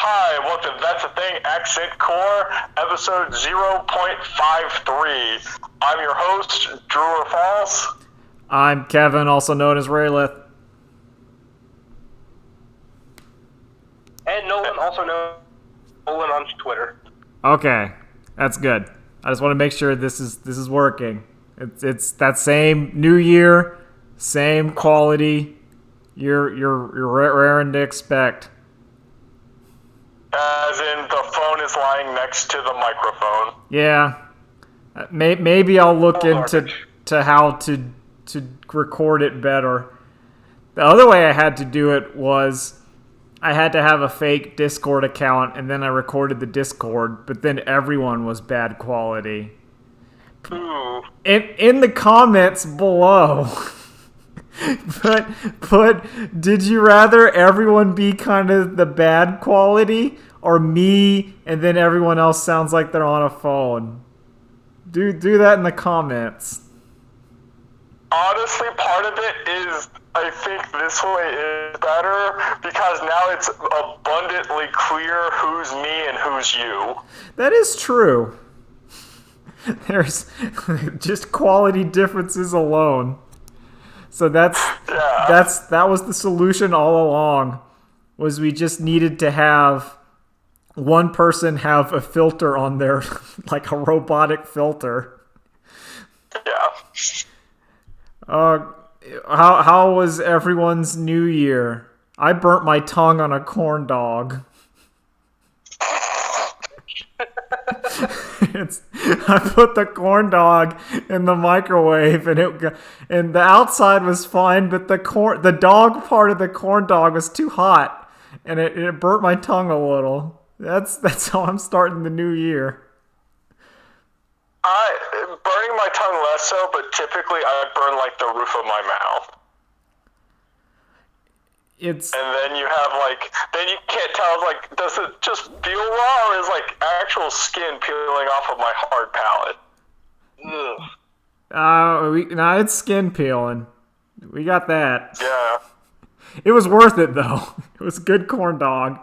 Hi, welcome to That's a Thing Accent Core, episode 0.53. I'm your host, Drew or False. I'm Kevin, also known as Raylith. And Nolan, also known Nolan on Twitter. Okay, that's good. I just want to make sure this is working. It's that same New Year, same quality. You're raring to expect. As in, the phone is lying next to the microphone. Yeah, maybe I'll look into how to record it better. The other way I had to do it was I had to have a fake Discord account, and then I recorded the Discord, but then everyone was bad quality. Ooh. In the comments below, put, did you rather everyone be kind of the bad quality, or me, and then everyone else sounds like they're on a phone? Do that in the comments. Honestly, part of it is I think this way is better because now it's abundantly clear who's me and who's you. That is true. There's just quality differences alone. So that was the solution all along. Was we just needed to have one person have a filter on there, like a robotic filter. Yeah. How was everyone's New Year? I burnt my tongue on a corn dog. I put the corn dog in the microwave, and the outside was fine, but the dog part of the corn dog was too hot, and it burnt my tongue a little. That's how I'm starting the new year. Burning my tongue less so, but typically I burn like the roof of my mouth. And then you have then you can't tell, does it just feel raw or is actual skin peeling off of my hard palate? Ugh. No, it's skin peeling. We got that. Yeah. It was worth it though. It was a good corn dog.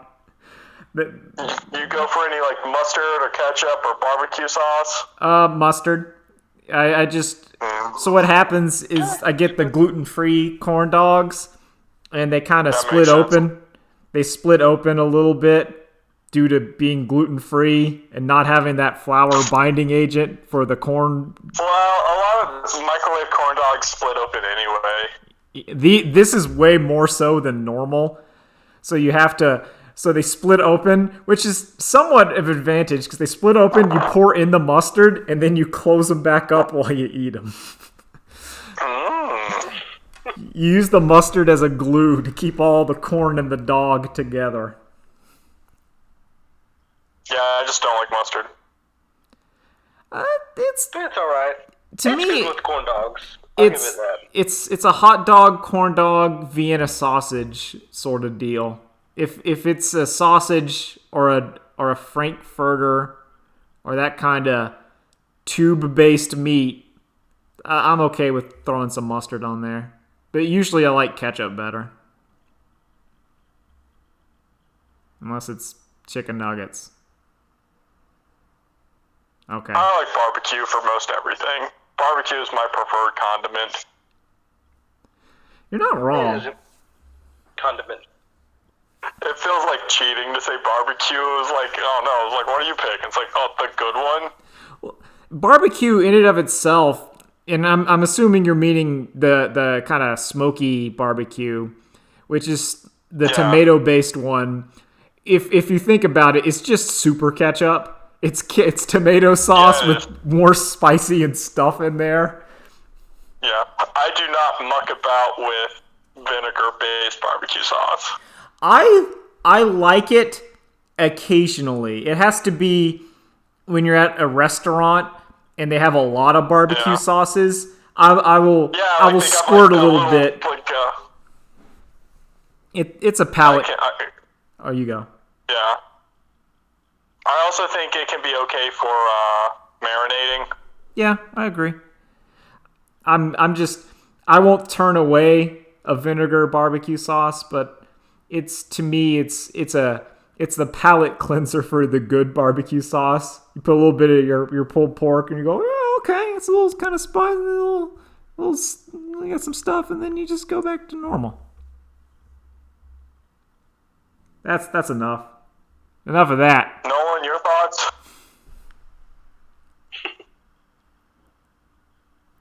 You go for any mustard or ketchup or barbecue sauce? Mustard. I just so what happens is I get the gluten-free corn dogs, and they kind of split open. They split open a little bit due to being gluten-free and not having that flour binding agent for the corn. Well, a lot of microwave corn dogs split open anyway. This is way more so than normal, so you have to. So they split open, which is somewhat of an advantage because they split open, you pour in the mustard, and then you close them back up while you eat them. You use the mustard as a glue to keep all the corn and the dog together. Yeah, I just don't like mustard. It's alright. To me, good with corn dogs. I'll give it that. It's a hot dog, corn dog, Vienna sausage sort of deal. If it's a sausage or a Frankfurter or that kind of tube-based meat, I'm okay with throwing some mustard on there. But usually I like ketchup better. Unless it's chicken nuggets. Okay. I like barbecue for most everything. Barbecue is my preferred condiment. You're not wrong. It is a condiment. It feels like cheating to say barbecue. It was oh no, it was what do you pick? It's the good one. Well, barbecue in and of itself, and I'm assuming you're meaning the kind of smoky barbecue, which is the tomato-based one. If you think about it, it's just super ketchup. It's tomato sauce with more spicy and stuff in there. Yeah, I do not muck about with vinegar-based barbecue sauce. I like it occasionally. It has to be when you're at a restaurant and they have a lot of barbecue sauces. I will squirt a little bit. It's a palate. Oh, you go. Yeah. I also think it can be okay for marinating. Yeah, I agree. I won't turn away a vinegar barbecue sauce, but to me it's a It's the palate cleanser for the good barbecue sauce. You put a little bit of your pulled pork, and you go, oh, okay, it's a little kind of spicy, you got some stuff, and then you just go back to normal. That's enough. Enough of that. Nolan, your thoughts?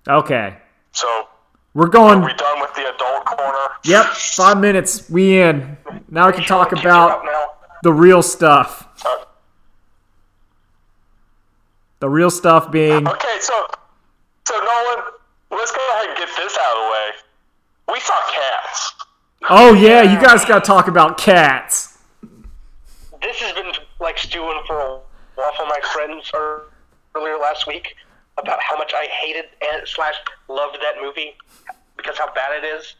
Okay. So, we're going. Are we done with the adult corner? Yep, 5 minutes. We in. Now we can talk about the real stuff. The real stuff being... Okay, so Nolan, let's go ahead and get this out of the way. We saw Cats. Oh, yeah, you guys got to talk about Cats. This has been, stewing for a while for my friends earlier last week about how much I hated and / loved that movie because how bad it is.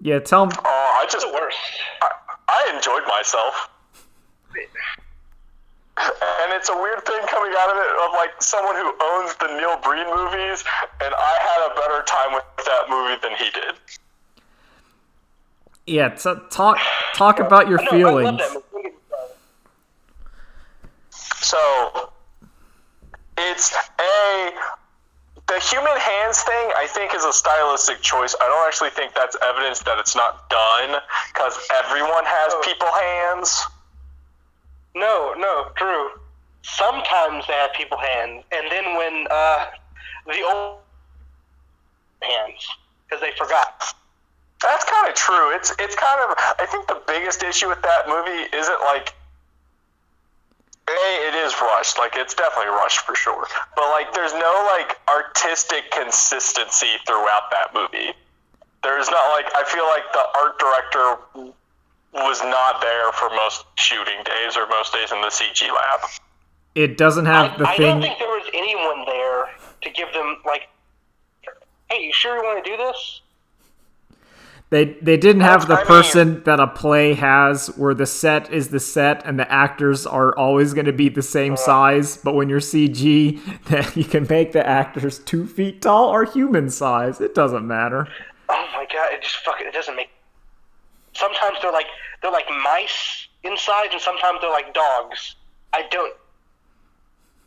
Yeah, tell me. Oh, It's the worst. I enjoyed myself. And it's a weird thing coming out of it of someone who owns the Neil Breen movies, and I had a better time with that movie than he did. Yeah, talk about your feelings. I love that movie. So, the human hands thing, I think, is a stylistic choice. I don't actually think that's evidence that it's not done, because everyone has people hands. No, Drew. Sometimes they have people hands, and then when the old hands, because they forgot. That's kind of true. It's kind of, I think the biggest issue with that movie isn't it is rushed. It's definitely rushed for sure. But there's no artistic consistency throughout that movie. There's not I feel like the art director was not there for most shooting days or most days in the CG lab. It doesn't have the I thing. I don't think there was anyone there to give them hey, you sure you want to do this? They didn't have the person that a play has where the set is the set and the actors are always going to be the same size, but when you're CG, that you can make the actors 2 feet tall or human size. It doesn't matter. Oh my god, it doesn't make. Sometimes they're like mice in size, and sometimes they're like dogs. I don't.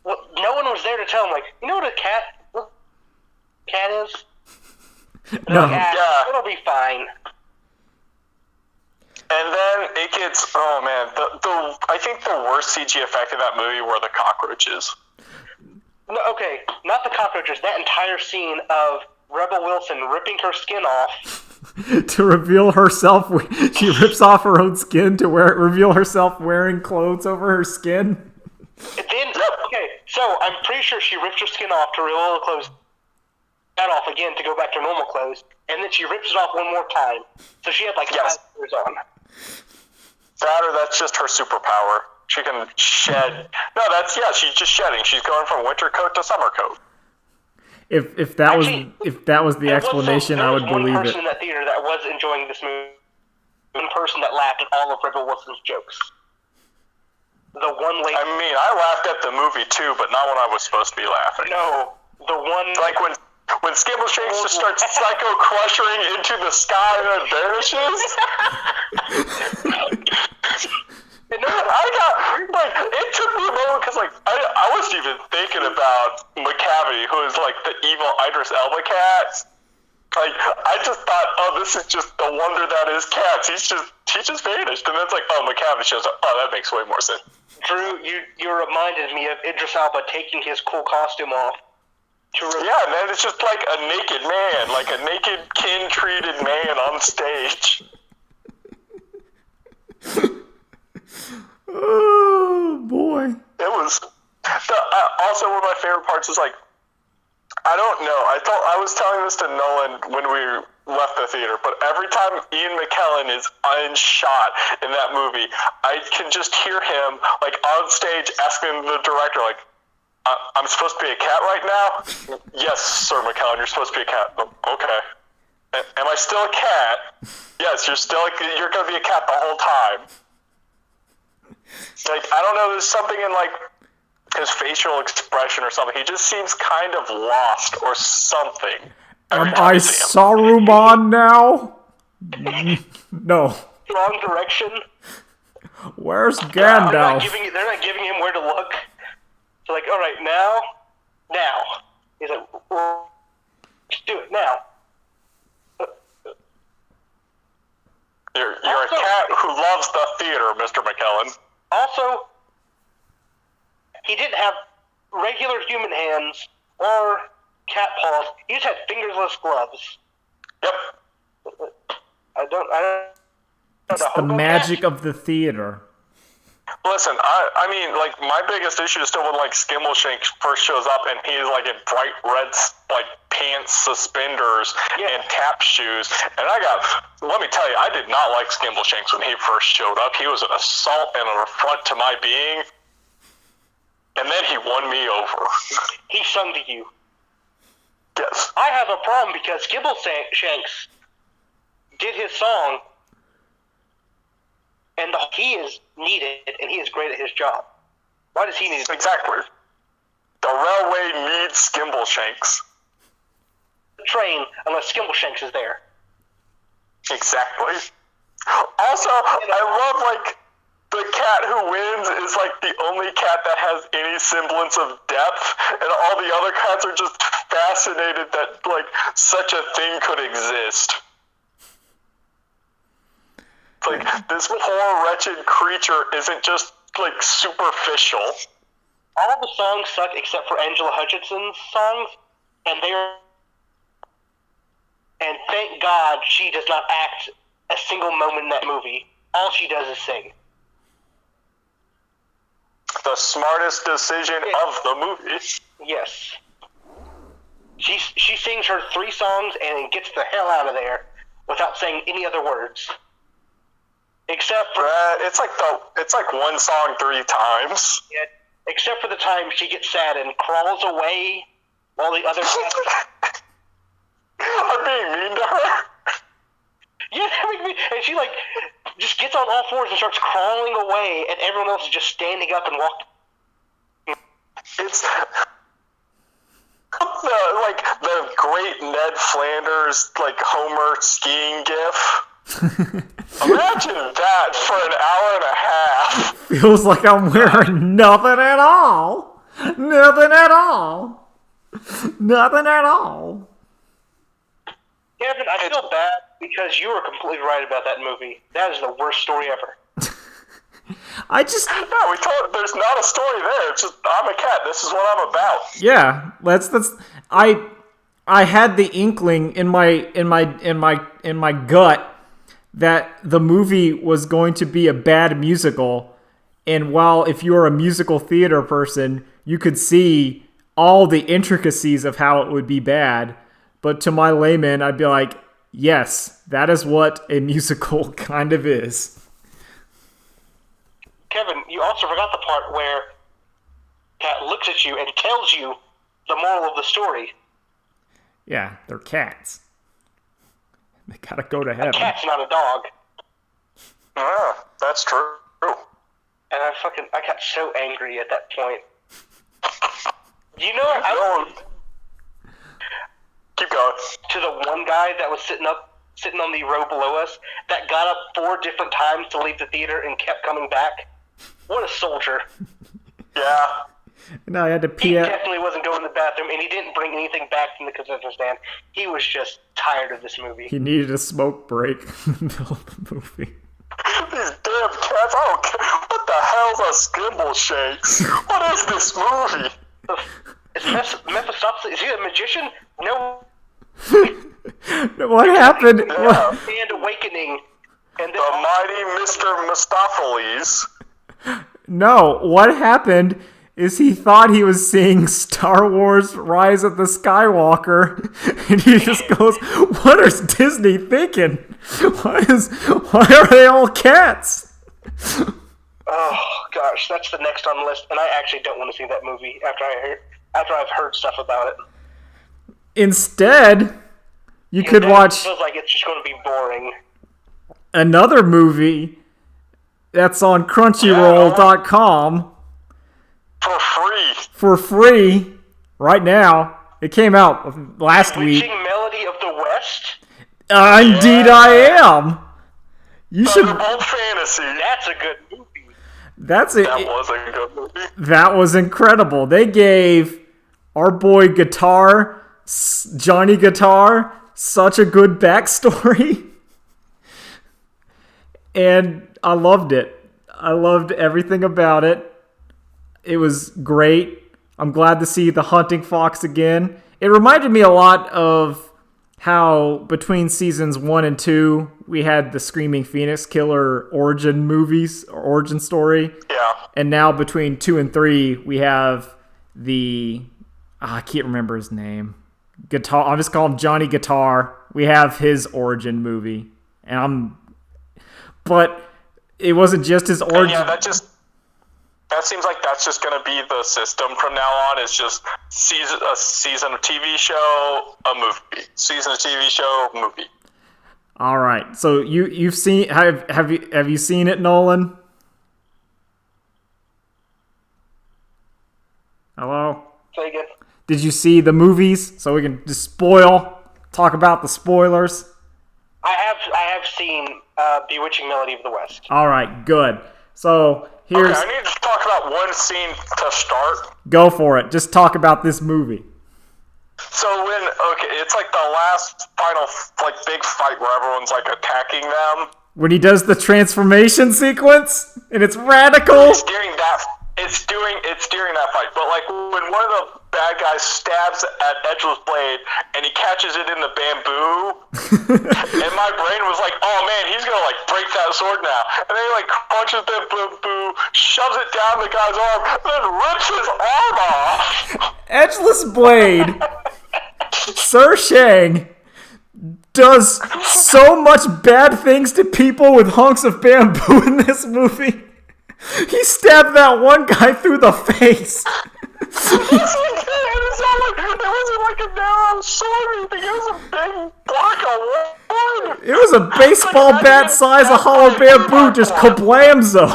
Well, no one was there to tell them. You know what a cat is? No. Yeah. It'll be fine. And then it gets, oh man, I think the worst CG effect in that movie were the cockroaches. No, okay, not the cockroaches. That entire scene of Rebel Wilson ripping her skin off. To reveal herself, she rips off her own skin to reveal herself wearing clothes over her skin. And then, okay, so I'm pretty sure she rips her skin off to reveal the clothes. That off again to go back to normal clothes, and then she rips it off one more time. So she had 5 layers on. That or that's just her superpower. She can shed. No, she's just shedding. She's going from winter coat to summer coat. If that was the explanation, I would believe it. There was one person in that theater that was enjoying this movie. One person that laughed at all of Rebel Wilson's jokes. The one lady. I mean, I laughed at the movie too, but not when I was supposed to be laughing. No, the one. When Skimble Shakes just starts psycho crushing into the sky and then vanishes. It took me a moment because I wasn't even thinking about McCavity, who is the evil Idris Elba cat. I just thought, oh, this is just the wonder that is Cats. He just vanished, and then it's McCavity shows up. Oh, that makes way more sense. Drew, you reminded me of Idris Elba taking his cool costume off. Yeah, and then it's just a naked man, a naked, kin-treated man on stage. Oh, boy. It was... also, one of my favorite parts is, I don't know. I was telling this to Nolan when we left the theater, but every time Ian McKellen is unshot in that movie, I can just hear him, on stage asking the director, I'm supposed to be a cat right now? Yes, Sir McKellen, you're supposed to be a cat. Oh, okay. Am I still a cat? Yes, you're going to be a cat the whole time. I don't know, there's something in, his facial expression or something. He just seems kind of lost or something. Am I Saruman now? No. Wrong direction. Where's They're not Gandalf? giving him where to look. So like, all right, now. He's like, well, let's do it now. You're a cat who loves the theater, Mr. McKellen. Also, he didn't have regular human hands or cat paws. He just had fingerless gloves. Yep. I don't It's the magic of the theater. Listen, I mean, like, my biggest issue is still when, like, Skimbleshanks first shows up and he's, like, in bright red, like, pants, suspenders, and tap shoes. And let me tell you, I did not like Skimbleshanks when he first showed up. He was an assault and an affront to my being. And then he won me over. He sung to you. Yes. I have a problem because Skimbleshanks did his song, and he is needed, and he is great at his job. Why does he need it? Exactly. The railway needs Skimbleshanks. Train unless Skimbleshanks is there. Exactly. Also, I love, like, the cat who wins is, like, the only cat that has any semblance of depth, and all the other cats are just fascinated that, like, such a thing could exist. It's like, this poor, wretched creature isn't just, like, superficial. All of the songs suck except for Angela Hutchinson's songs, and and thank God she does not act a single moment in that movie. All she does is sing. The smartest decision of the movie. Yes. She sings her 3 songs and gets the hell out of there without saying any other words. Except for it's like one song 3 times. Yeah, except for the time she gets sad and crawls away while the other cats I'm being mean to her. Yeah, and she like just gets on all fours and starts crawling away, and everyone else is just standing up and walking. It's the great Ned Flanders, like, Homer skiing gif. Imagine that for an hour and a half. Feels like I'm wearing nothing at all. Nothing at all. Nothing at all. Kevin, I feel bad because you were completely right about that movie. That is the worst story ever. There's not a story there. It's just, I'm a cat. This is what I'm about. Yeah, I had the inkling in my gut that the movie was going to be a bad musical, and while if you're a musical theater person, you could see all the intricacies of how it would be bad, but to my layman, I'd be like, yes, that is what a musical kind of is. Kevin, you also forgot the part where Cat looks at you and tells you the moral of the story. Yeah, they're cats. They gotta go to heaven. A cat's not a dog. Yeah, that's true. And I got so angry at that point. You know, keep going. To the one guy that was sitting on the row below us, that got up 4 different times to leave the theater and kept coming back. What a soldier. Yeah. No, I had to pee. He definitely wasn't going to the bathroom, and he didn't bring anything back from the concession stand. He was just tired of this movie. He needed a smoke break in the middle of the movie. These damn cats, I don't care. What the hell's a Skimbleshanks? What is this movie? Is Mephistopheles, is he a magician? No. What happened? Yeah. And awakening. And then the mighty Mr. Mistopheles. No, what happened is he thought he was seeing Star Wars Rise of the Skywalker, and he just goes, what is Disney thinking? Why are they all cats? Oh, gosh, that's the next on the list, and I actually don't want to see that movie after I've heard stuff about it. Instead, you could watch... It feels like it's just going to be boring. Another movie that's on Crunchyroll.com for free right now. It came out last week. Witching Melody of the West? Indeed I am. You should. Thunderbolt Fantasy. That's a good movie. That's it. That was a good movie. That was incredible. They gave our boy Johnny Guitar, such a good backstory. And I loved it. I loved everything about it. It was great. I'm glad to see the Hunting Fox again. It reminded me a lot of how between seasons 1 and 2, we had the Screaming Phoenix Killer origin movies, or origin story. Yeah. And now between 2 and 3, we have I can't remember his name. I'll just call him Johnny Guitar. We have his origin movie. But it wasn't just his origin. Yeah, that seems like that's just going to be the system from now on. It's just a season of TV show, a movie. Season of TV show, movie. All right. So you've seen have you seen it, Nolan? Hello? Say again. Did you see the movies? So we can just talk about the spoilers. I have seen Bewitching Melody of the West. All right, good. So here's. Okay, I need to talk about one scene to start. Go for it. Just talk about this movie. So it's like the last final big fight where everyone's like attacking them. When he does the transformation sequence, and it's radical. It's during that fight. But like when one of the bad guys stabs at Edgeless Blade and he catches it in the bamboo, and my brain was like, oh man, he's gonna like break that sword now. And then he like crunches the bamboo, shoves it down the guy's arm, and then rips his arm off. Edgeless Blade, Sir Shang, does so much bad things to people with hunks of bamboo in this movie. He stabbed that one guy through the face. It wasn't like a narrow sword. It was a big block of wood. It was a baseball bat size of hollow bamboo, just kablamzo.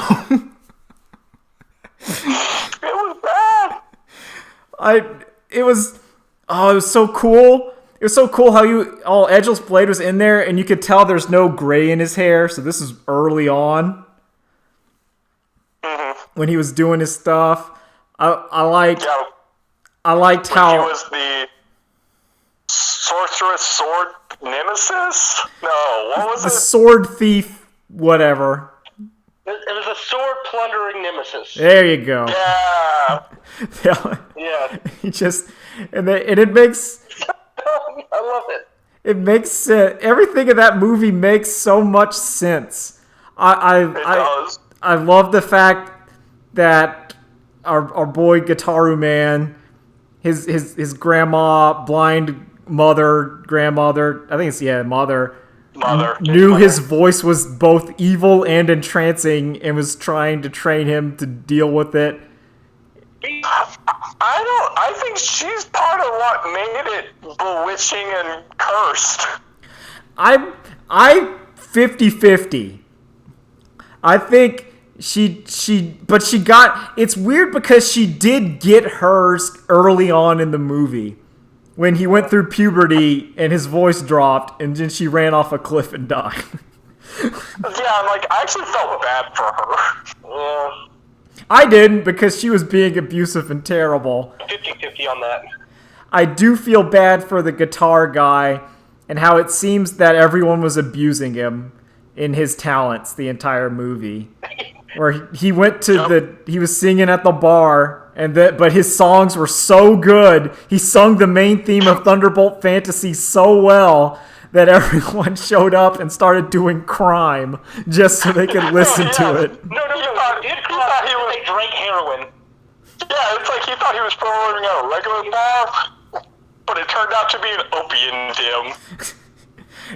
It was bad. It was so cool. It was so cool how Edgeless Blade was in there, and you could tell there's no gray in his hair, so this is early on. Mm-hmm. When he was doing his stuff. I liked how he was the sorceress sword nemesis. No, what was the it? sword thief, whatever. It was a sword plundering nemesis. There you go. Yeah. Yeah. It makes. I love it. It makes sense. Everything in that movie makes so much sense. It does. I love the fact that our boy Gitaru Man, his grandmother, I think it's mother, knew his voice was both evil and entrancing and was trying to train him to deal with it. I think she's part of what made it bewitching and cursed. I 50-50. I think it's weird because she did get hers early on in the movie when he went through puberty and his voice dropped and then she ran off a cliff and died. Yeah, I actually felt bad for her. Yeah. I didn't because she was being abusive and terrible. 50-50 on that. I do feel bad for the guitar guy and how it seems that everyone was abusing him in his talents the entire movie. Where he went to he was singing at the bar, but his songs were so good. He sung the main theme of Thunderbolt Fantasy so well that everyone showed up and started doing crime just so they could listen to it. No, he thought he was drank heroin. Yeah, it's like he thought he was promoting a regular bar, but it turned out to be an opium den.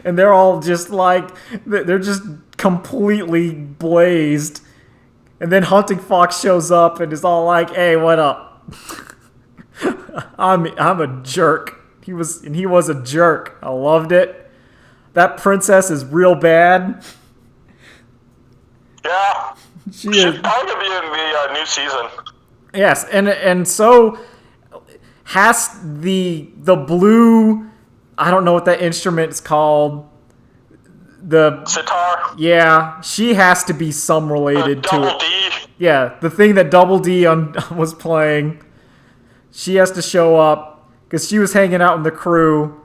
And they're all just they're just completely blazed. And then Hunting Fox shows up and is all like, "Hey, what up? I'm a jerk." He was a jerk. I loved it. That princess is real bad. Yeah, she's is probably gonna be in the new season. Yes, and so has the blue. I don't know what that instrument is called. sitar. Yeah, she has to be some related to Double it. D. Yeah, the thing that Double D was playing. She has to show up because she was hanging out in the crew.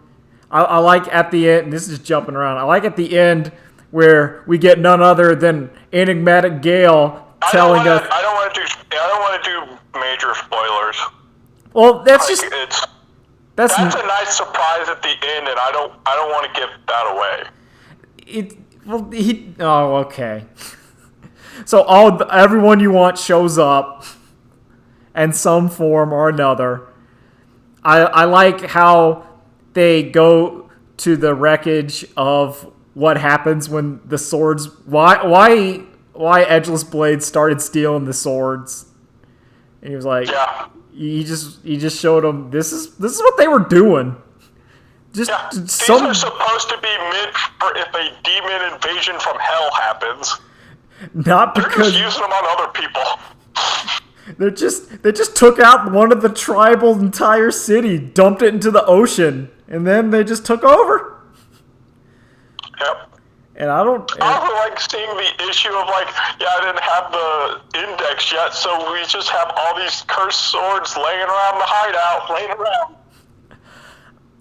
I like at the end. This is jumping around. I like at the end where we get none other than Enigmatic Gale telling us. I don't want to do major spoilers. Well, that's that's a nice surprise at the end, and I don't want to give that away. Oh, okay. So everyone you want shows up in some form or another. I like how they go to the wreckage of what happens when the swords. Why Edgeless Blade started stealing the swords? And he was like, yeah. He just showed them this is what they were doing. These are supposed to be meant for if a demon invasion from hell happens. Not because they're just using them on other people. They just took out one of the tribal entire city, dumped it into the ocean, and then they just took over. Yep. And I also like seeing the issue of I didn't have the index yet, so we just have all these cursed swords laying around the hideout, laying around.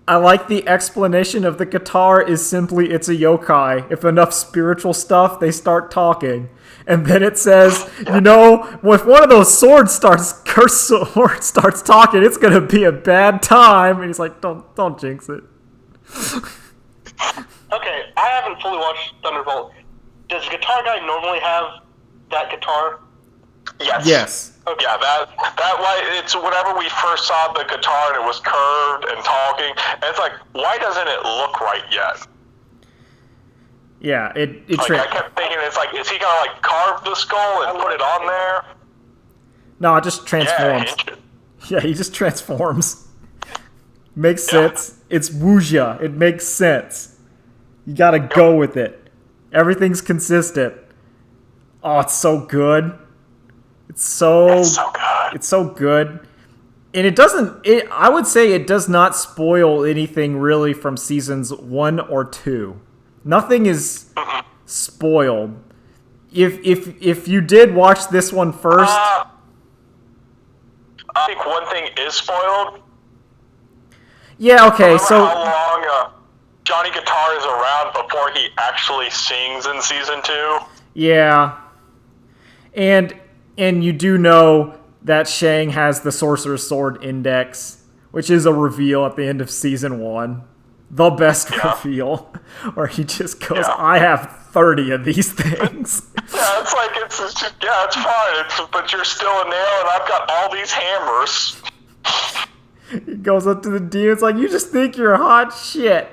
I like the explanation of the guitar is simply it's a yokai. If enough spiritual stuff, they start talking. And then it says, if one of those cursed swords starts talking, it's gonna be a bad time. And he's like, don't jinx it. Okay, I haven't fully watched Thunderbolt. Does Guitar Guy normally have that guitar? Yes. Okay. Yeah, that it's whenever we first saw the guitar and it was curved and talking, and it's like, why doesn't it look right yet? Yeah, it I kept thinking, it's like, is he gonna carve the skull and put it on there? No, it just transforms. Yeah, he just transforms. Makes sense. It's wuxia. It makes sense. You gotta go with it. Everything's consistent. Oh, it's so good. It's so good. It's so good. And it doesn't... I would say it does not spoil anything really from seasons 1 or 2. Nothing is spoiled. If you did watch this one first... I think one thing is spoiled. Yeah, okay, Remember so... how long Johnny Guitar is around before he actually sings in season 2? Yeah. And you do know that Shang has the Sorcerer's Sword Index, which is a reveal at the end of season 1. The best reveal. Where he just goes, I have 30 of these things. Yeah, it's fine. But you're still a nail and I've got all these hammers. He goes up to the demon. It's like, you just think you're hot shit.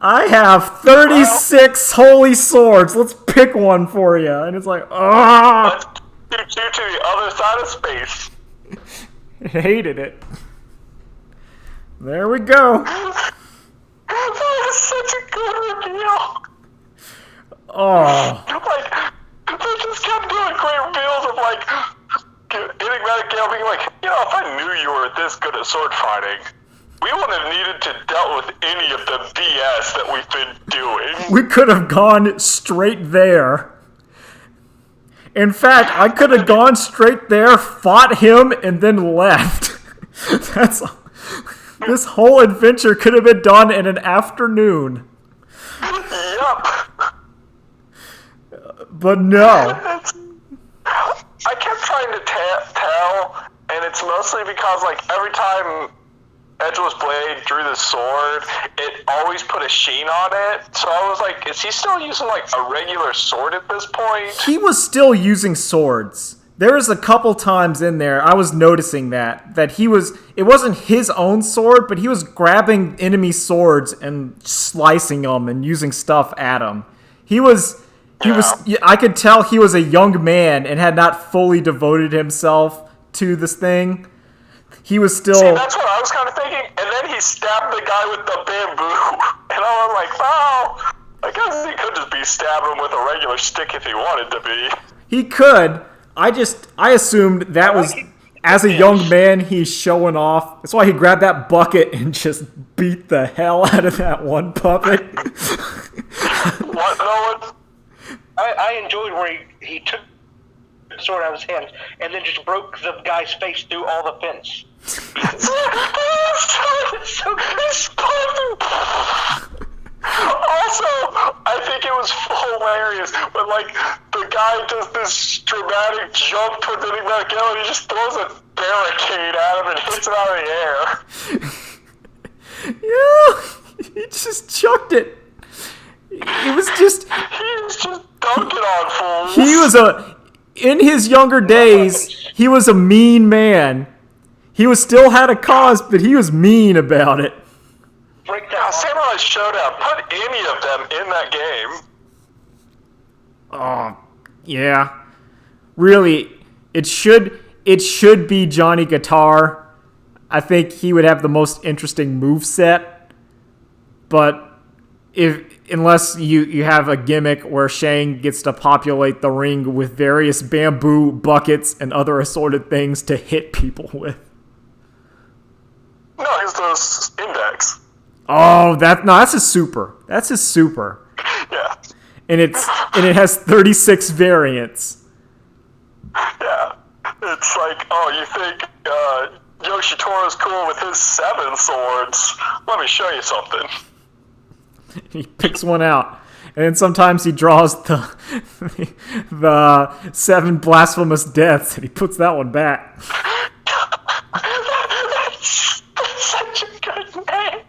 I have 36 holy swords. Let's pick one for you. And it's like, let's shoot you to the other side of space. I hated it. There we go. That was such a good reveal. Oh. They just kept doing great reveals of Enigmatic Gale being like, if I knew you were this good at sword fighting, we wouldn't have needed to deal with any of the BS that we've been doing. We could have gone straight there. In fact, I could have gone straight there, fought him, and then left. This whole adventure could have been done in an afternoon. Yup. But no. I kept trying to tell, and it's mostly because, every time Edgeless Blade drew the sword, it always put a sheen on it. So I was like, is he still using, a regular sword at this point? He was still using swords. There was a couple times in there, I was noticing that it wasn't his own sword, but he was grabbing enemy swords and slicing them and using stuff at them. I could tell he was a young man and had not fully devoted himself to this thing. He was still... See, that's what I was kind of thinking. And then he stabbed the guy with the bamboo. And I was like, oh, I guess he could just be stabbing him with a regular stick if he wanted to be. He could. I assumed that was... As a young man, he's showing off. That's why he grabbed that bucket and just beat the hell out of that one puppet. What, Nolan? I enjoyed where he took the sword out of his hands and then just broke the guy's face through all the fence. So also, I think it was hilarious when, like, the guy does this dramatic jump towards Enigmatic Gale and he just throws a barricade at him and hits him out of the air. Yeah, he just chucked it. It was just... He was just dunking on fools. He was in his younger days, he was a mean man. He still had a cause, but he was mean about it. Samurai Showdown, put any of them in that game. Oh, yeah. Really, it should be Johnny Guitar. I think he would have the most interesting moveset. But unless you have a gimmick where Shang gets to populate the ring with various bamboo buckets and other assorted things to hit people with. No, he's the index. Oh, that's his super. That's his super. Yeah. And it has 36 variants. Yeah. It's like, oh, you think Yoshitoru's cool with his 7 swords? Let me show you something. He picks one out. And then sometimes he draws the 7 blasphemous deaths and he puts that one back. That's such a good name.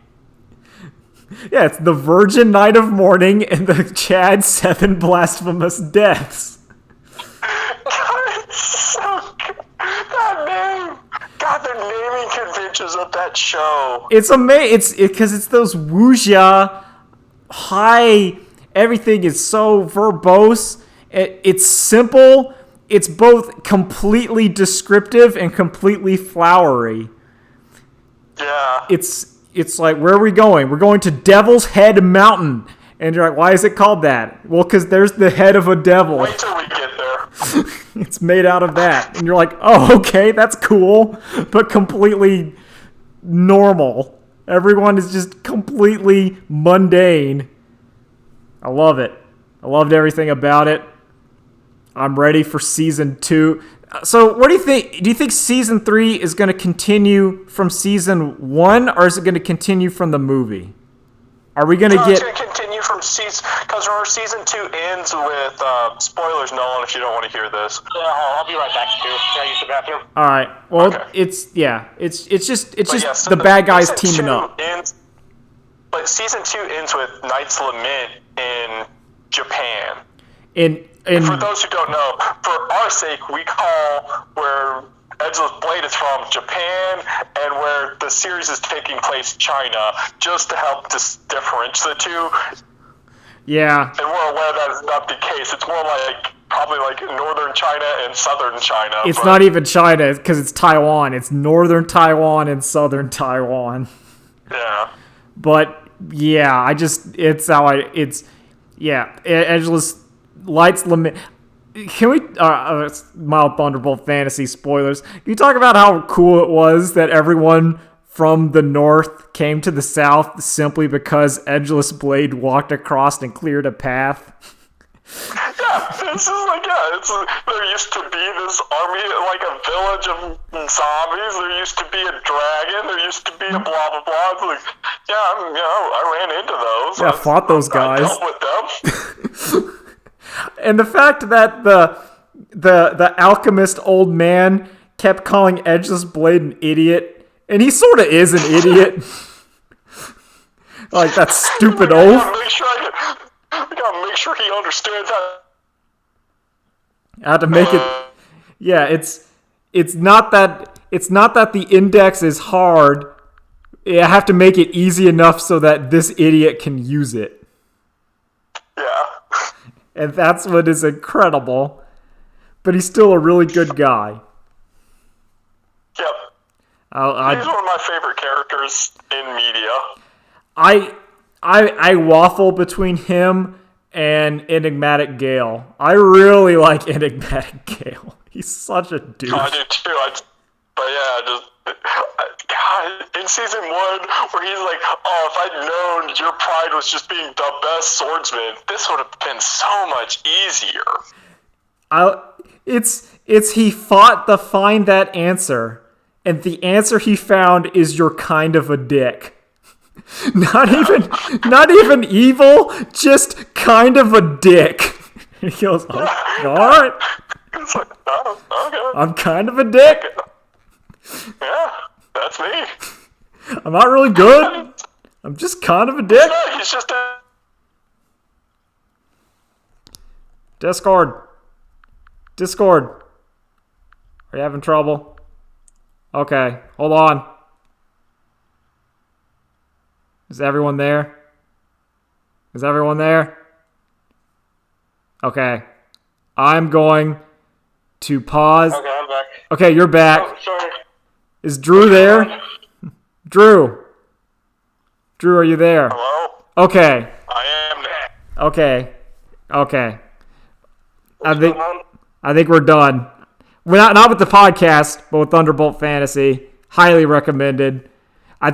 Yeah, it's the Virgin Night of Mourning and the Chad 7 blasphemous deaths. God, it's so good. That name. God, the naming conventions of that show. It's amazing. Because it's those wuxia high. Everything is so verbose. It's simple. It's both completely descriptive and completely flowery. Yeah. It's like, where are we going? We're going to Devil's Head Mountain. And you're like, why is it called that? Well, because there's the head of a devil. Wait till we get there. It's made out of that. And you're like, oh, okay, that's cool. But completely normal. Everyone is just completely mundane. I love it. I loved everything about it. I'm ready for season 2. So, what do you think? Do you think season 3 is going to continue from season 1, or is it going to continue from the movie? Are we going to get? It's going to continue from season, because remember season 2 ends with spoilers, Nolan. If you don't want to hear this, I'll be right back too. Can I use the bathroom? All right. Well, Okay. it's just yeah, so the bad guys season teaming 2 up. But season 2 ends with Knight's Lament in Japan. And For those who don't know, for our sake, we call where Edgeless Blade is from Japan, and where the series is taking place China, just to help differentiate the two. yeah, And we're aware that is not the case. It's more like probably like northern China and southern China. it's not even China because it's Taiwan. It's northern Taiwan and southern Taiwan. Yeah. But yeah, Edgeless Light's Lament. Can we Mild Thunderbolt Fantasy spoilers? Can you talk about how cool it was that everyone from the north came to the south simply because Edgeless Blade walked across and cleared a path? Yeah, this is like, there used to be this army, like a village of zombies, there used to be a dragon, there used to be a blah blah blah. It's like, I ran into those. Yeah, I fought those guys. I dealt with them. And the fact that the alchemist old man kept calling Edgeless Blade an idiot, and he sort of is an idiot. Like that stupid oath. I gotta make sure he understands that. I had to make it. Yeah, it's not that the index is hard. I have to make it easy enough so that this idiot can use it. Yeah. And that's what is incredible. But he's still a really good guy. Yep. He's one of my favorite characters in media. I waffle between him and Enigmatic Gale. I really like Enigmatic Gale. He's such a douche. I do too. God, in season 1, where he's like, oh, if I'd known your pride was just being the best swordsman, this would have been so much easier. It's he fought to find that answer, and the answer he found is you're kind of a dick. Not even evil, just kind of a dick. He goes, all right. It's like, oh, okay. I'm kind of a dick. Yeah, that's me. I'm not really good. I'm just kind of a dick. No, he's just a... Discord. Are you having trouble? Okay, hold on. Is everyone there? Okay. I'm going to pause. Okay, I'm back. Okay, you're back. Oh, sorry. Is Drew there? Drew, are you there? Hello? Okay. I am there. Okay. What's going on? I think we're done. We're not with the podcast, but with Thunderbolt Fantasy. Highly recommended. I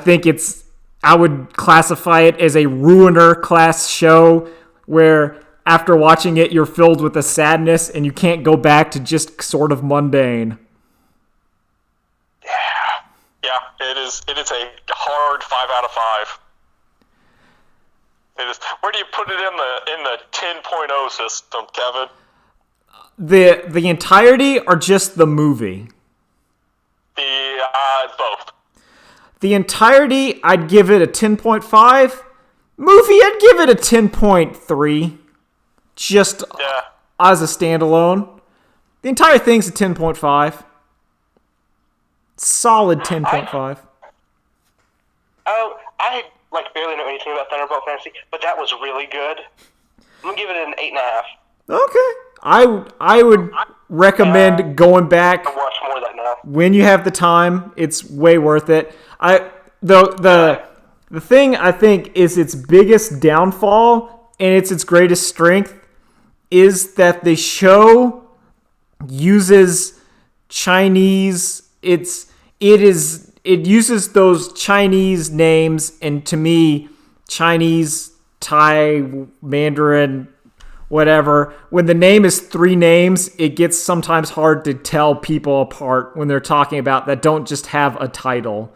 would classify it as a ruiner class show where after watching it, you're filled with a sadness and you can't go back to just sort of mundane. Yeah, it is a hard 5 out of 5. It is. Where do you put it in the 10.0 system, Kevin? The entirety or just the movie? Both. The entirety, I'd give it a 10.5. Movie, I'd give it a 10.3. Just as a standalone. The entire thing's a 10.5. Solid 10.5. I barely know anything about Thunderbolt Fantasy, but that was really good. I'm gonna give it an 8.5. Okay. I would recommend going back I'll watch more of that now. when you have the time. It's way worth it. The thing I think is its biggest downfall and it's its greatest strength is that the show uses Chinese. It uses those Chinese names, and to me, Chinese, Thai, Mandarin, whatever. When the name is 3 names, it gets sometimes hard to tell people apart when they're talking about that don't just have a title.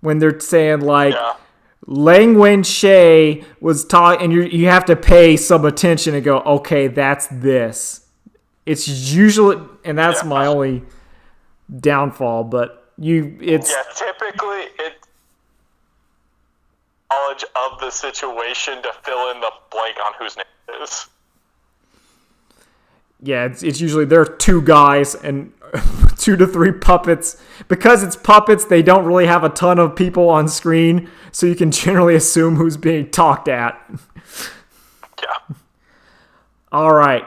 When they're saying Lang Wen-Shay was talking, and you have to pay some attention and go, okay, that's this. It's usually, and that's my only downfall, but typically it's knowledge of the situation to fill in the blank on whose name it is. Yeah, it's usually there are 2 guys and 2 to 3 puppets. Because it's puppets, they don't really have a ton of people on screen, so you can generally assume who's being talked at. Yeah. All right.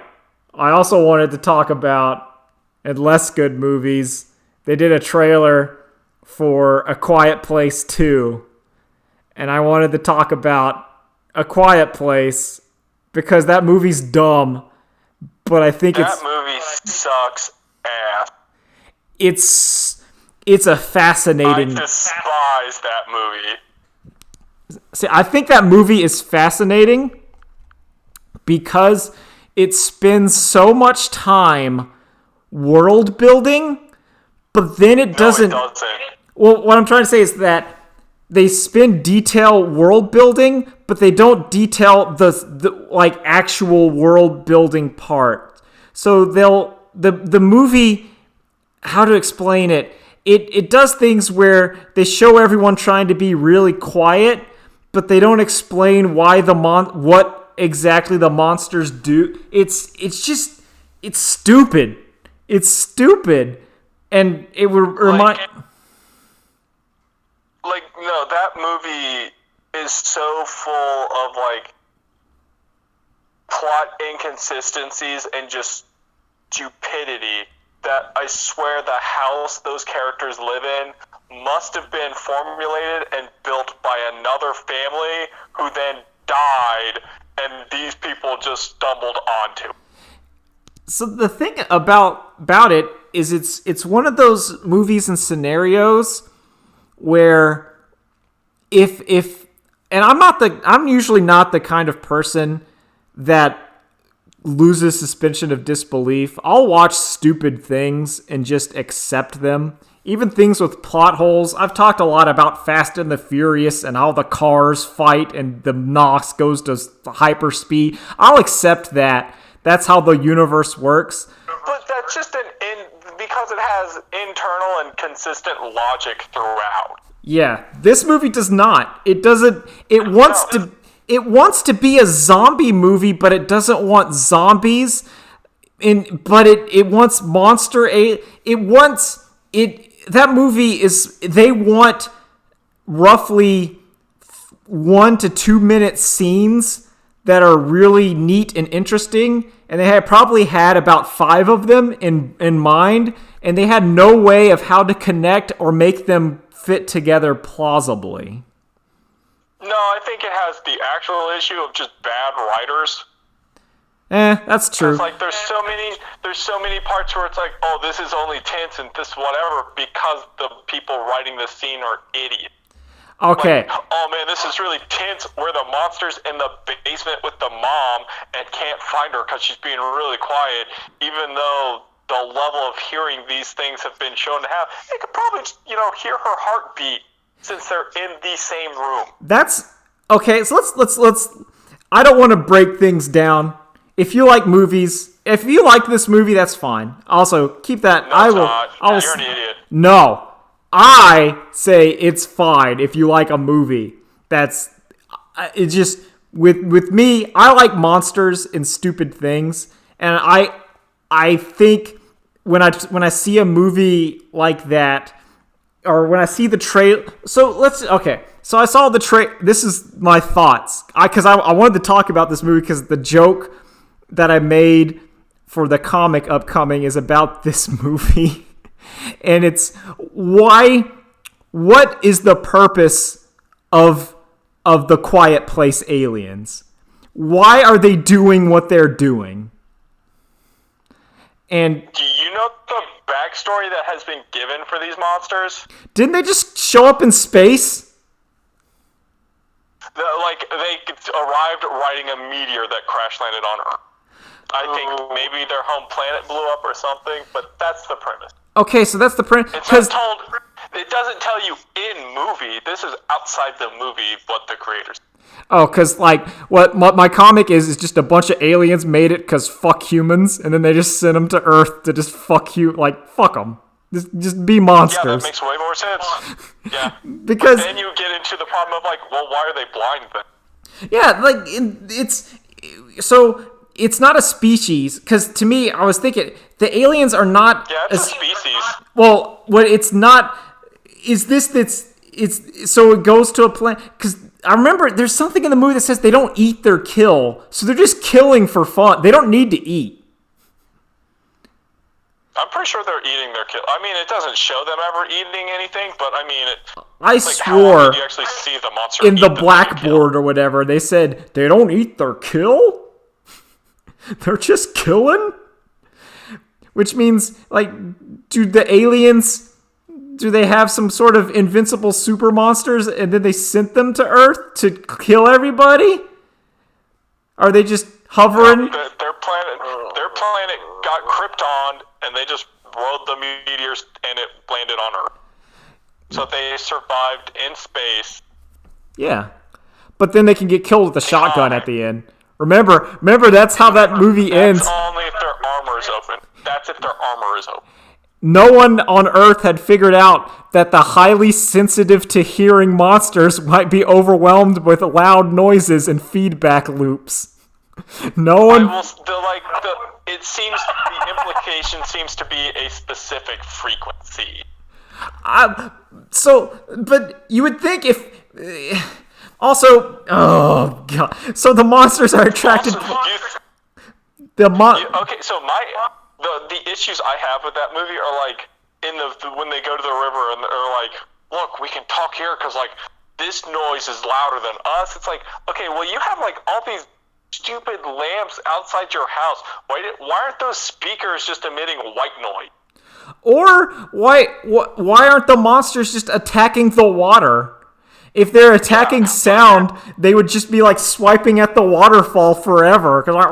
I also wanted to talk about, in less good movies, they did a trailer for A Quiet Place 2. And I wanted to talk about A Quiet Place because that movie's dumb. But I think that movie sucks ass. It's a fascinating... I despise that movie. See, I think that movie is fascinating because it spends so much time world building, but then it doesn't... No, it doesn't. Well, what I'm trying to say is that they spend detail world building, but they don't detail the actual world building part. So the movie, how to explain it? It does things where they show everyone trying to be really quiet, but they don't explain why what exactly the monsters do. It's stupid. It's stupid, and it would remind. No, that movie is so full of plot inconsistencies and just stupidity that I swear the house those characters live in must have been formulated and built by another family who then died and these people just stumbled onto. So the thing about it is it's one of those movies and scenarios where if and I'm usually not the kind of person that loses suspension of disbelief. I'll watch stupid things and just accept them. Even things with plot holes. I've talked a lot about Fast and the Furious and how the cars fight and the NOx goes to hyperspeed. I'll accept that. That's how the universe works. But that's just because it has internal and consistent logic throughout. Yeah, this movie does not. It doesn't. It wants to be a zombie movie, but it doesn't want zombies. But it wants monster. That movie is. They want roughly 1 to 2 minute scenes that are really neat and interesting, and they probably had about 5 of them in mind, and they had no way of how to connect or make them fit together plausibly. No, I think it has the actual issue of just bad writers. That's true. It's like there's so many parts where it's like, oh, this is only tense and this whatever because the people writing this scene are idiots. Okay. Like, oh man, this is really tense. Where the monster's in the basement with the mom and can't find her because she's being really quiet, even though the level of hearing these things have been shown to have, they could probably, hear her heartbeat since they're in the same room. That's okay. So let's. I don't want to break things down. If you like movies, if you like this movie, that's fine. Also, keep that. No, it's not. You're an idiot. No. I say it's fine if you like a movie. That's it. Just with me, I like monsters and stupid things, and I think when I see a movie like that, or when I see the trailer. So I saw the trailer. This is my thoughts. Because I wanted to talk about this movie because the joke that I made for the comic upcoming is about this movie. And it's what is the purpose of the Quiet Place aliens? Why are they doing what they're doing? And do you know the backstory that has been given for these monsters? Didn't they just show up in space? They arrived riding a meteor that crash landed on Earth. I think maybe their home planet blew up or something, but that's the premise. Okay, so that's the premise. It doesn't tell you in movie. This is outside the movie what the creators. Oh, because what my comic is just a bunch of aliens made it because fuck humans, and then they just sent them to Earth to just fuck them. Just be monsters. Yeah, that makes way more sense. Yeah, because but then you get into the problem of why are they blind then? Yeah, it's not a species, because to me, I was thinking, the aliens are not... Yeah, it's a species. Well, what it's not... So it goes to a planet... Because I remember there's something in the movie that says they don't eat their kill, so they're just killing for fun. They don't need to eat. I'm pretty sure they're eating their kill. I mean, it doesn't show them ever eating anything, but I mean... I swore you actually see the monster in the blackboard or whatever, they said they don't eat their kill? They're just killing? Which means, do the aliens, do they have some sort of invincible super monsters and then they sent them to Earth to kill everybody? Are they just hovering? Their planet got Krypton and they just rode the meteors and it landed on Earth. So they survived in space. Yeah. But then they can get killed with a shotgun at the end. Remember, that's how that movie ends. That's only if their armor is open. That's if their armor is open. No one on Earth had figured out that the highly sensitive to hearing monsters might be overwhelmed with loud noises and feedback loops. No one... the implication seems to be a specific frequency. But you would think if... Also, oh god. So the monsters are attracted. Okay, so the issues I have with that movie are when they go to the river and they're like, look, we can talk here because this noise is louder than us. It's like, okay, well you have all these stupid lamps outside your house. Why aren't those speakers just emitting white noise? Or why aren't the monsters just attacking the water? If they're attacking sound, they would just be like swiping at the waterfall forever. Cause like,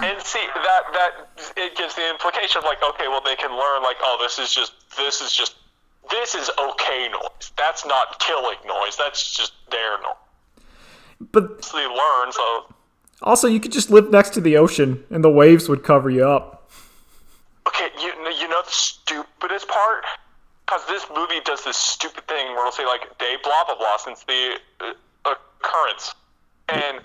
and see that it gives the implication of like, okay, well they can learn like, oh, this is okay noise. That's not killing noise. That's just their noise. But so they learn. So also, you could just live next to the ocean, and the waves would cover you up. Okay, you know the stupidest part? Because this movie does this stupid thing where it'll say, like, day blah blah blah since the occurrence. And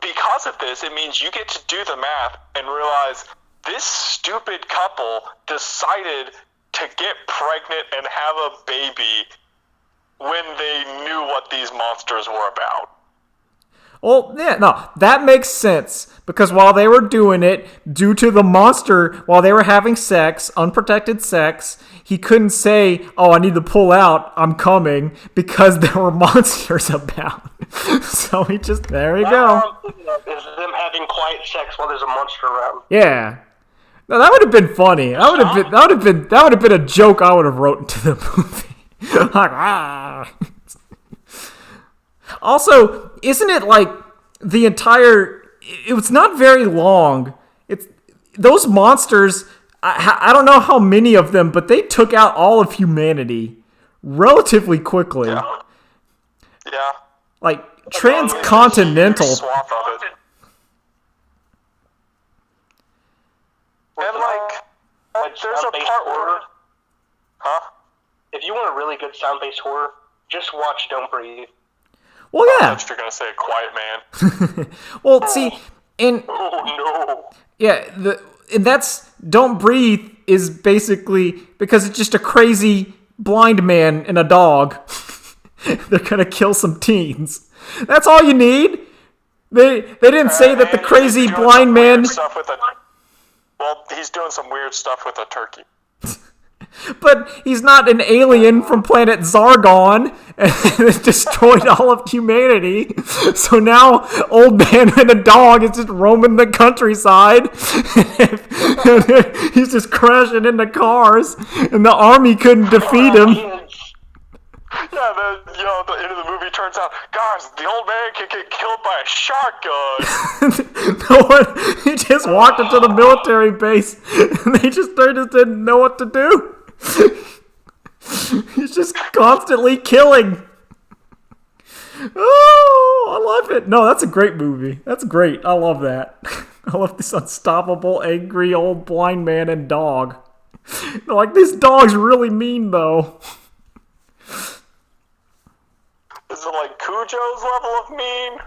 because of this, it means you get to do the math and realize this stupid couple decided to get pregnant and have a baby when they knew what these monsters were about. Well, yeah, no, that makes sense. Because while they were doing it, due to the monster, while they were having sex, unprotected sex, he couldn't say, oh, I need to pull out, I'm coming, because there were monsters about. So he just, there you go. Is them having quiet sex while there's a monster around. Yeah. No, that would have been funny. That would have been a joke I would have wrote into the movie. Like, ah. Also, isn't it like the entire? It was not very long. It's those monsters. I don't know how many of them, but they took out all of humanity relatively quickly. Yeah. Like transcontinental. Swath of it. And like there's a part where, huh? If you want a really good sound-based horror, just watch Don't Breathe. Well, yeah. I thought you were gonna say A Quiet Man. Well, see, and oh no. Yeah, and that's Don't Breathe is basically because it's just a crazy blind man and a dog. They're gonna kill some teens. That's all you need. They didn't say that the crazy blind man. Well, he's doing some weird stuff with a turkey. But he's not an alien from planet Zargon and destroyed all of humanity. So now old man and a dog is just roaming the countryside. He's just crashing into cars, and the army couldn't defeat him. Yeah, the end of the movie turns out, guys, the old man can get killed by a shotgun. No one, he just walked into the military base, and they just didn't know what to do. He's just constantly killing. Oh, I love it. No, that's a great movie. That's great. I love that. I love this unstoppable, angry old blind man and dog. They're like, this dog's really mean, though. Is it like Cujo's level of mean?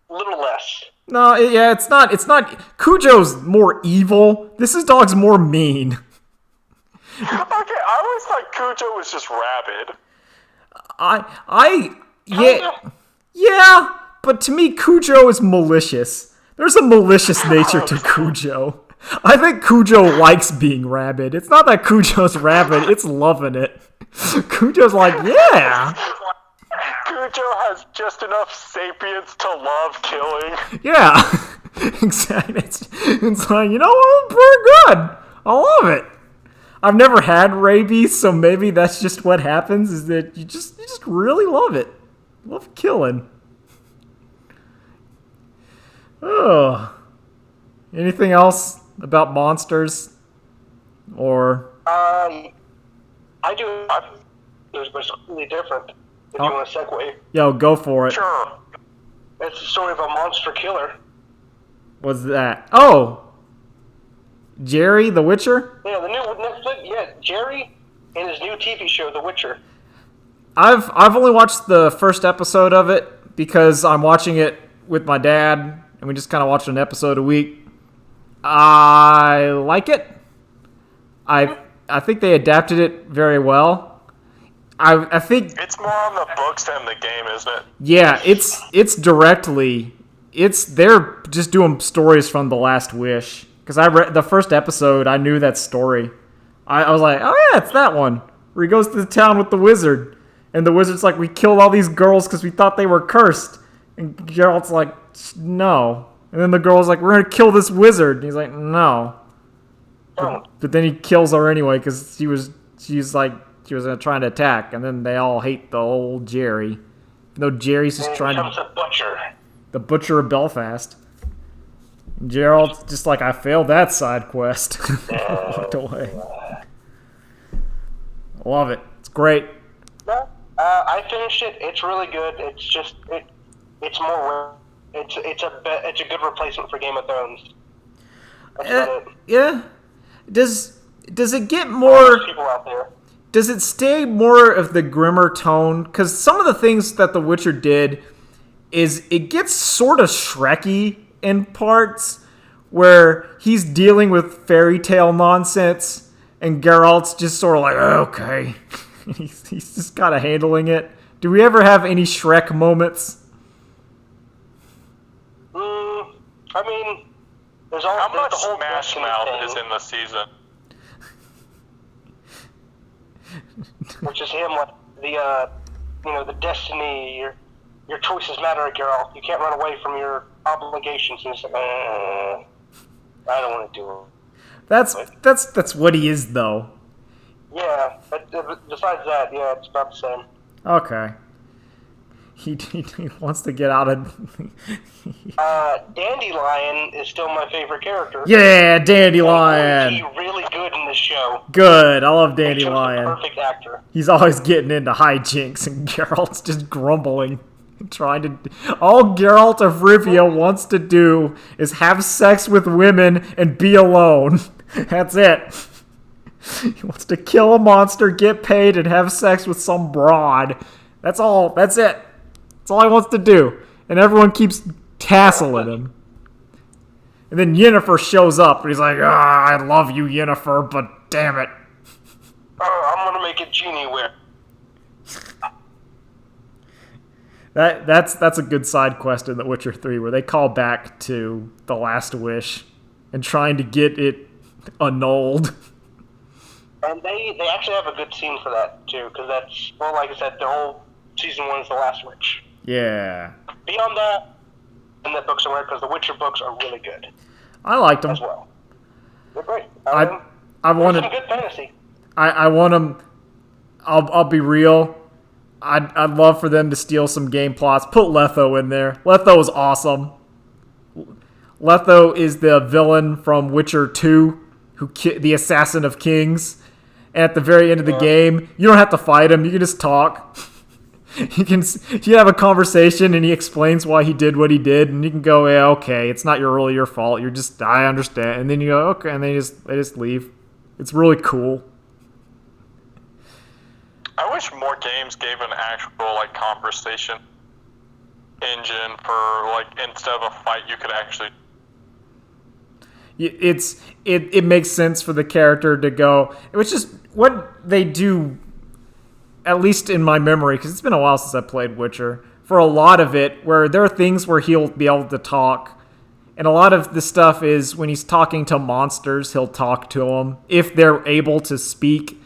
A little less. No, yeah, it's not. Cujo's more evil. This dog's more mean. Okay, I always thought Cujo was just rabid. Yeah, but to me, Cujo is malicious. There's a malicious nature to Cujo. I think Cujo likes being rabid. It's not that Cujo's rabid, it's loving it. Cujo's like, yeah. Cujo has just enough sapience to love killing. Yeah, exactly. It's like, you know what, pretty good. I love it. I've never had rabies, so maybe that's just what happens, is that you just really love it. Love killing. Oh. Anything else about monsters? Or I do. It's completely different. If you want to segue. Yo, go for it. Sure. It's the story of a monster killer. What's that? Oh! Jerry, the Witcher? Yeah, the new Netflix. Yeah, Jerry and his new TV show, The Witcher. I've only watched the first episode of it because I'm watching it with my dad, and we just kind of watch an episode a week. I like it. I think they adapted it very well. I think it's more on the books than the game, isn't it? Yeah, it's directly. They're just doing stories from The Last Wish. Because I read the first episode, I knew that story. I was like, oh yeah, it's that one. Where he goes to the town with the wizard. And the wizard's like, we killed all these girls because we thought they were cursed. And Geralt's like, no, And then the girl's like, we're going to kill this wizard. And he's like, no. Don't. But then he kills her anyway because she was trying to attack. And then they all hate the old Jerry. Even though Jerry's just trying to... becomes a butcher. The Butcher of Belfast. And Gerald's just like, I failed that side quest. Walked away. Love it. It's great. I finished it. It's really good. It's just it's more. It's a good replacement for Game of Thrones. That's about it. Yeah. Does it get more? People out there. Does it stay more of the grimmer tone? Because some of the things that The Witcher did is it gets sort of Shrekky in parts where he's dealing with fairy tale nonsense and Geralt's just sort of like, okay. he's just kind of handling it. Do we ever have any Shrek moments? I mean, there's all How there's much the whole Smash Destiny Mouth thing, is in the season? which is him like the Destiny. Your choices matter, Geralt. You can't run away from your obligations. And it's like, I don't want to do it. That's what he is, though. Yeah, but besides that, yeah, it's about the same. Okay. He wants to get out of... Dandelion is still my favorite character. Yeah, Dandelion! He's really good in this show. Good, I love He chose the Dandelion. perfect actor. He's always getting into hijinks, and Geralt's just grumbling. Trying to... All Geralt of Rivia wants to do is have sex with women and be alone. That's it. He wants to kill a monster, get paid, and have sex with some broad. That's all. That's it. That's all he wants to do. And everyone keeps tasseling him. And then Yennefer shows up, and he's like, I love you, Yennefer, but damn it. Oh, I'm gonna make a genie whip. That's a good side quest in The Witcher 3, where they call back to The Last Wish and trying to get it annulled. And they actually have a good scene for that, too, because that's, well, like I said, the whole season 1 is The Last Witch. Yeah. Beyond that, and the books are because the Witcher books are really good I liked them. as well. They're great. I there's wanted... some good fantasy. I want them... I'll be real. I'd love for them to steal some game plots. Put Letho in there. Letho is awesome. Letho is the villain from Witcher 2, the assassin of kings. And at the very end of the game, you don't have to fight him. You can just talk. You can have a conversation, and he explains why he did what he did, and you can go, yeah, okay, it's not really your fault. You're just, I understand. And then you go, okay, and they just leave. It's really cool. I wish more games gave an actual conversation engine for instead of a fight you could actually. It makes sense for the character to go. It was just what they do, at least in my memory, because it's been a while since I played Witcher. For a lot of it, where there are things where he'll be able to talk, and a lot of the stuff is when he's talking to monsters, he'll talk to them if they're able to speak.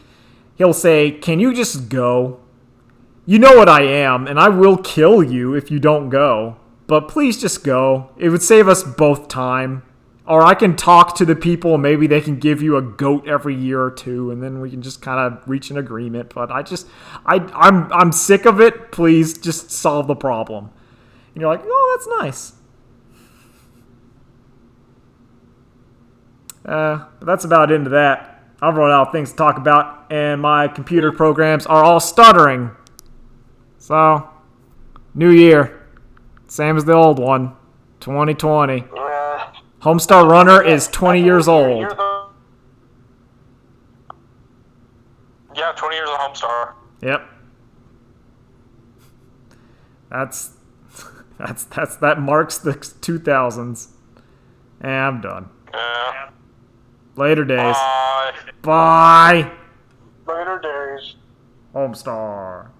He'll say, can you just go? You know what I am, and I will kill you if you don't go. But please just go. It would save us both time. Or I can talk to the people, and maybe they can give you a goat every year or two, and then we can just kind of reach an agreement. But I'm sick of it. Please just solve the problem. And you're like, oh, that's nice. But that's about into that. I've run out of things to talk about, and my computer programs are all stuttering. So, new year. Same as the old one. 2020. Homestar Runner is 20 years old. Yeah, 20 years of Homestar. Yep. That marks the 2000s. And I'm done. Yeah. Later days. Bye. Bye. Later days. Homestar.